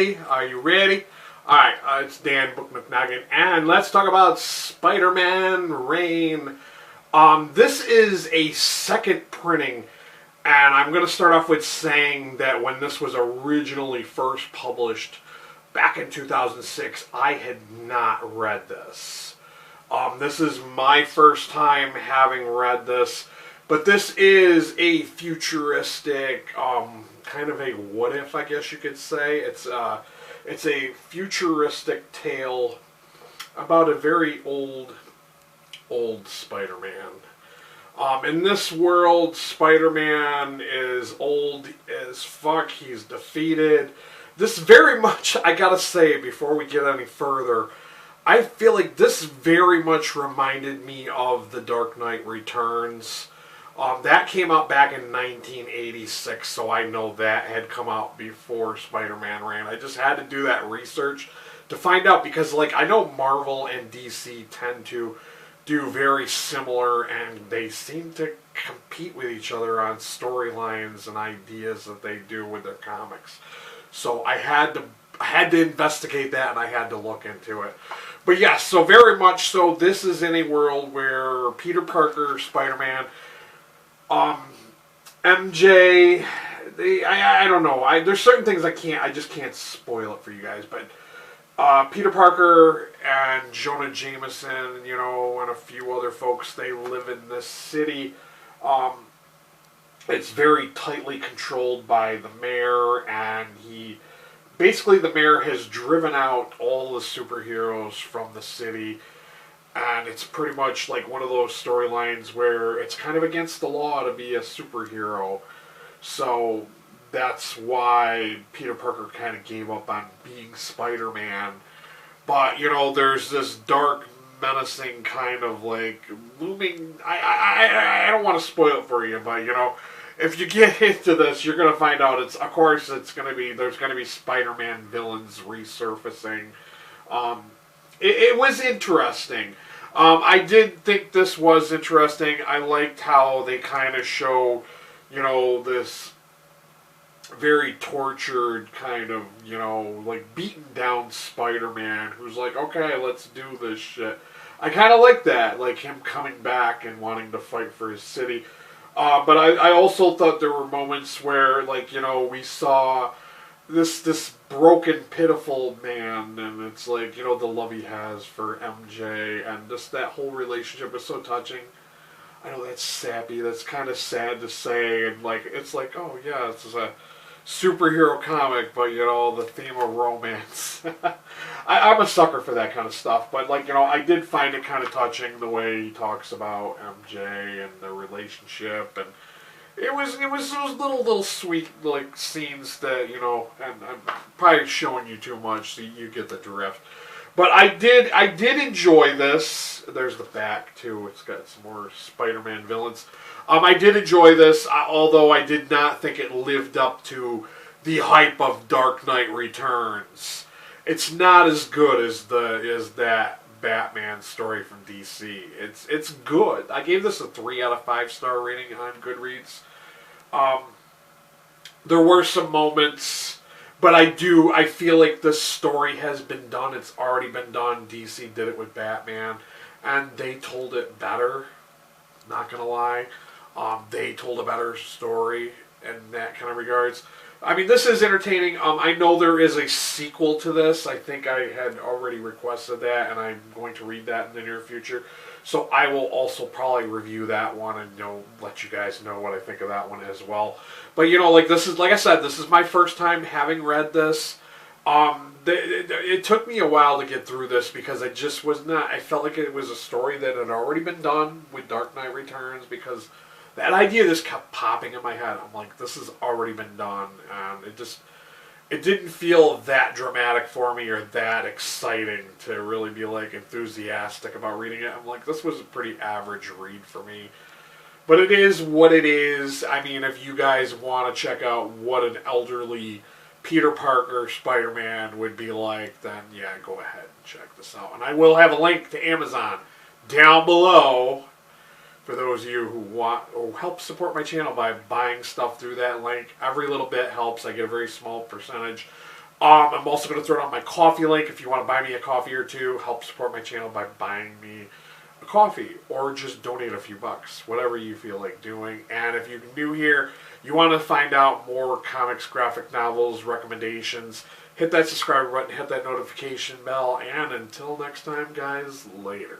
ready? Are you ready? Alright, it's Dan Book McNugget, and let's talk about Spider-Man Reign. This is a second printing, and I'm going to start off with saying that when this was originally first published back in 2006, I had not read this. This is my first time having read this, but this is a futuristic, kind of a what if, I guess you could say. It's a futuristic tale about a very old Spider-Man. In this world, Spider-Man is old as fuck. He's defeated. This very much, I gotta say, before we get any further, I feel like this very much reminded me of The Dark Knight Returns. That came out back in 1986, so I know that had come out before Spider-Man Reign. I just had to do that research to find out because, like, I know Marvel and DC tend to do very similar, and they seem to compete with each other on storylines and ideas that they do with their comics. So I had to investigate that, and I had to look into it. But yes, so very much so, this is in a world where Peter Parker, Spider-Man, MJ, I don't know. There's certain things I just can't spoil it for you guys. But Peter Parker and Jonah Jameson, and a few other folks, they live in this city. It's very tightly controlled by the mayor, and the mayor has driven out all the superheroes from the city. And it's pretty much like one of those storylines where it's kind of against the law to be a superhero. So that's why Peter Parker kind of gave up on being Spider-Man. But, there's this dark, menacing kind of like looming... I don't want to spoil it for you, but, if you get into this, you're going to find out there's going to be Spider-Man villains resurfacing. It was interesting. I did think this was interesting. I liked how they kind of show, this very tortured kind of, like beaten down Spider-Man who's like, okay, let's do this shit. I kind of like that, like him coming back and wanting to fight for his city. But I also thought there were moments where, like, we saw this broken, pitiful man, and it's like, the love he has for MJ, and just that whole relationship is so touching. I know that's sappy, that's kind of sad to say, and like, it's like, oh yeah, this is a superhero comic, but the theme of romance. I'm a sucker for that kind of stuff, but like, I did find it kind of touching the way he talks about MJ and the relationship, and it was those little sweet like scenes that and I'm probably showing you too much, so you get the drift. But I did enjoy this. There's the back too. It's got some more Spider-Man villains. I did enjoy this, although I did not think it lived up to the hype of Dark Knight Returns. It's not as good as that Batman story from DC. It's good. I gave this a 3 out of 5 star rating on Goodreads. There were some moments, but I feel like this story has been done. It's already been done. DC did it with Batman, and they told it better. Not gonna lie, they told a better story in that kind of regards. I mean, this is entertaining. I know there is a sequel to this. I think I had already requested that, and I'm going to read that in the near future. So I will also probably review that one and let you guys know what I think of that one as well. But like I said, this is my first time having read this. It took me a while to get through this because I felt like it was a story that had already been done with Dark Knight Returns, because that idea just kept popping in my head. I'm like, this has already been done, and it didn't feel that dramatic for me or that exciting to really be like enthusiastic about reading it. I'm like, this was a pretty average read for me. But it is what it is. I mean, if you guys want to check out what an elderly Peter Parker Spider-Man would be like, then yeah, go ahead and check this out. And I will have a link to Amazon down below for those of you who want or help support my channel by buying stuff through that link. Every little bit helps. I get a very small percentage. I'm also going to throw out my coffee link if you want to buy me a coffee or two. Help support my channel by buying me a coffee or just donate a few bucks, whatever you feel like doing. And if you're new here, you want to find out more comics, graphic novels, recommendations, hit that subscribe button, hit that notification bell, and until next time, guys, later.